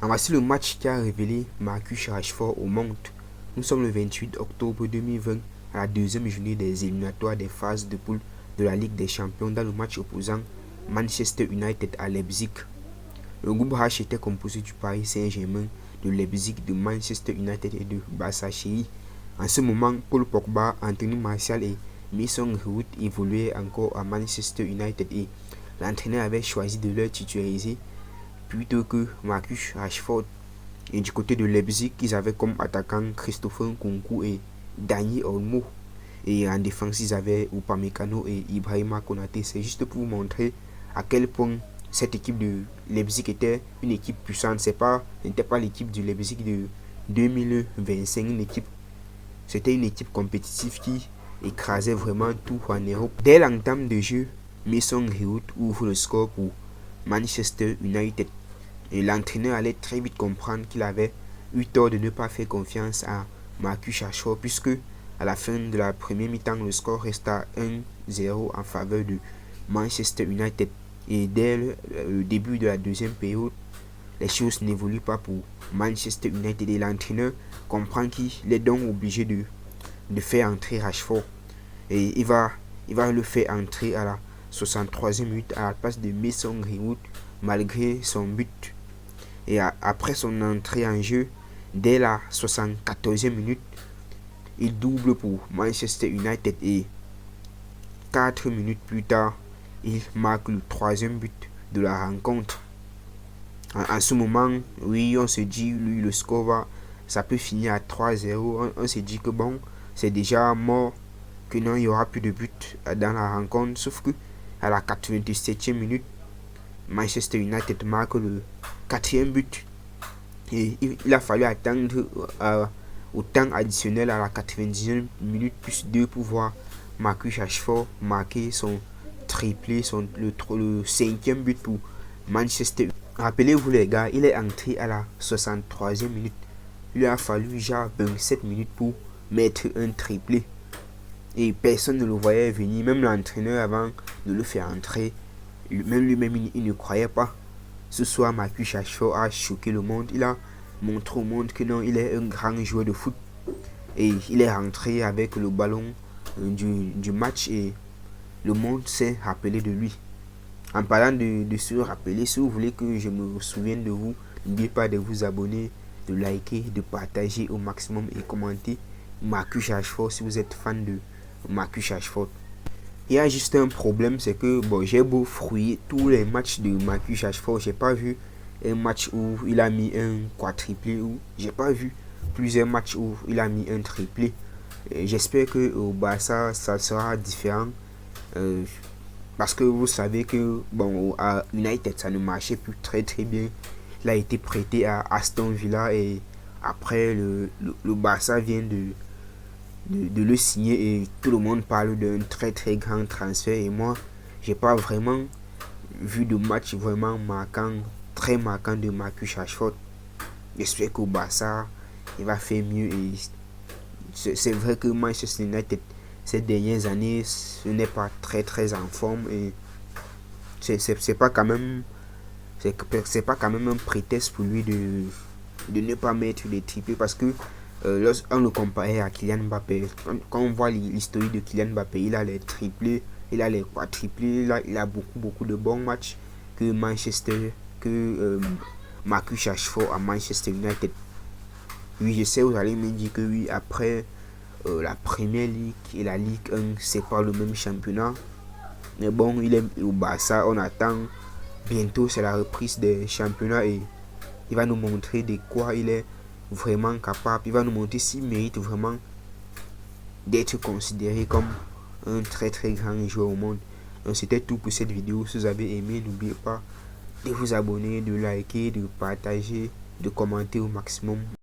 Voici le match qui a révélé Marcus Rashford au monde. Nous sommes le 28 octobre 2020 à la deuxième journée des éliminatoires des phases de poule de la Ligue des Champions dans le match opposant Manchester United à Leipzig. Le groupe H était composé du Paris Saint-Germain, de Leipzig, de Manchester United et de Başakşehir. En ce moment, Paul Pogba, Anthony Martial et Mason Greenwood évoluaient encore à Manchester United et l'entraîneur avait choisi de leur titulariser plutôt que Marcus Rashford. Et du côté de Leipzig, ils avaient comme attaquants Christopher Nkunku et Dani Olmo. Et en défense, ils avaient Upamecano et Ibrahima Konaté. C'est juste pour vous montrer à quel point cette équipe de Leipzig était une équipe puissante. Ce n'était pas l'équipe du Leipzig de 2025, c'était une équipe compétitive qui écrasait vraiment tout en Europe. Dès l'entame de jeu, Mason Greenwood ouvre le score pour Manchester United. Et l'entraîneur allait très vite comprendre qu'il avait eu tort de ne pas faire confiance à Marcus Rashford, puisque à la fin de la première mi-temps, le score resta 1-0 en faveur de Manchester United. Et dès le début de la deuxième période, les choses n'évoluent pas pour Manchester United et l'entraîneur comprend qu'il est donc obligé de faire entrer Rashford. Et il va le faire entrer à la 63e minute à la place de Mason Greenwood malgré son but. Et après son entrée en jeu, dès la 74e minute, il double pour Manchester United et 4 minutes plus tard, il marque le troisième but de la rencontre. En ce moment, oui, on se dit, lui, le score ça peut finir à 3-0. On se dit que bon, c'est déjà mort, que non, il n'y aura plus de but dans la rencontre. Sauf que à la 87e minute, Manchester United marque le quatrième but. Et il a fallu attendre au temps additionnel à la 90e minute plus 2 pour voir Marcus Rashford marquer son triplé, le cinquième but pour Manchester. Rappelez-vous les gars, il est entré à la 63e minute. Il a fallu genre 27 minutes pour mettre un triplé. Et personne ne le voyait venir, même l'entraîneur avant de le faire entrer. Même lui-même, il ne croyait pas. Ce soir, Marcus Rashford a choqué le monde. Il a montré au monde que non, il est un grand joueur de foot. Et il est rentré avec le ballon du match et le monde s'est rappelé de lui. En parlant de se rappeler, si vous voulez que je me souvienne de vous, n'oubliez pas de vous abonner, de liker, de partager au maximum et commenter Marcus Rashford si vous êtes fan de Marcus Rashford. Il y a juste un problème, c'est que bon, j'ai beau fouiller tous les matchs de Marcus Rashford, j'ai pas vu un match où il a mis un quadruplé, ou j'ai pas vu plusieurs matchs où il a mis un triplé. J'espère que au Barça ça sera différent, parce que vous savez que bon, à United ça ne marchait plus très bien. Il a été prêté à Aston Villa et après le Barça vient de le signer et tout le monde parle d'un très grand transfert. Et moi, j'ai pas vraiment vu de match vraiment marquant, très marquant de Marcus Rashford. J'espère qu'au Barça, il va faire mieux. Et c'est vrai que Manchester United, ces dernières années, ce n'est pas très en forme. Et c'est pas quand même un prétexte pour lui de ne pas mettre les triplés, parce que lorsqu'on le comparait à Kylian Mbappé, quand on voit l'historique de Kylian Mbappé, il a les triplés, il a les quadruplés, il a beaucoup de bons matchs que Marcus Rashford à Manchester United. Oui, je sais, vous allez me dire que oui, après la Première Ligue et la Ligue 1, c'est pas le même championnat. Mais bon, il est au Barça, on attend bientôt, c'est la reprise des championnats et il va nous montrer de quoi il est vraiment capable. Il va nous montrer s'il mérite vraiment d'être considéré comme un très grand joueur au monde. Donc c'était tout pour cette vidéo. Si vous avez aimé, n'oubliez pas de vous abonner, de liker, de partager, de commenter au maximum.